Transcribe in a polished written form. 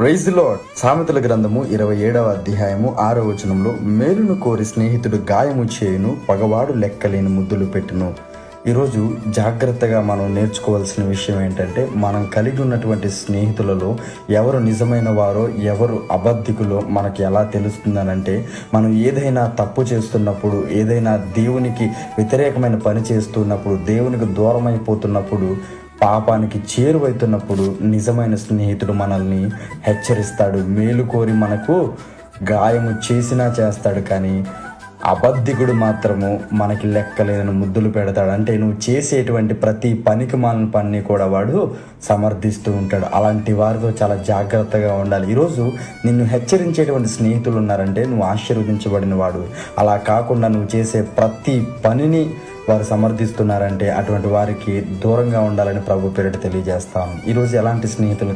Praise the lord. సామెతల గ్రంథము 27వ అధ్యాయము 6వ వచనంలో, మేలును కోరి స్నేహితుడు గాయము చేయును, పగవాడు లెక్కలేని ముద్దులు పెట్టును. ఈరోజు జాగ్రత్తగా మనం నేర్చుకోవాల్సిన విషయం ఏంటంటే, మనం కలిగి ఉన్నటువంటి స్నేహితులలో ఎవరు నిజమైన వారో ఎవరు అబద్ధికులో మనకి ఎలా తెలుస్తుందనంటే, మనం ఏదైనా తప్పు చేస్తున్నప్పుడు, ఏదైనా దేవునికి వ్యతిరేకమైన పని చేస్తున్నప్పుడు, దేవునికి దూరం అయిపోతున్నప్పుడు, పాపానికి చేరువైతున్నప్పుడు నిజమైన స్నేహితుడు మనల్ని హెచ్చరిస్తాడు. మేలు కోరి మనకు గాయము చేసినా చేస్తాడు, కానీ అబద్ధికుడు మాత్రము మనకి లెక్కలేని ముద్దులు పెడతాడు. అంటే నువ్వు చేసేటువంటి ప్రతి పనికి మాలిన పని కూడా వాడు సమర్థిస్తూ ఉంటాడు. అలాంటి వారితో చాలా జాగ్రత్తగా ఉండాలి. ఈరోజు నిన్ను హెచ్చరించేటువంటి స్నేహితులు ఉన్నారంటే నువ్వు ఆశీర్వదించబడిన వాడు. అలా కాకుండా నువ్వు చేసే ప్రతి పనిని వారు సమర్థిస్తున్నారంటే అటువంటి వారికి దూరంగా ఉండాలని ప్రభు పేరిట తెలియజేస్తాను. ఈరోజు ఎలాంటి స్నేహితులు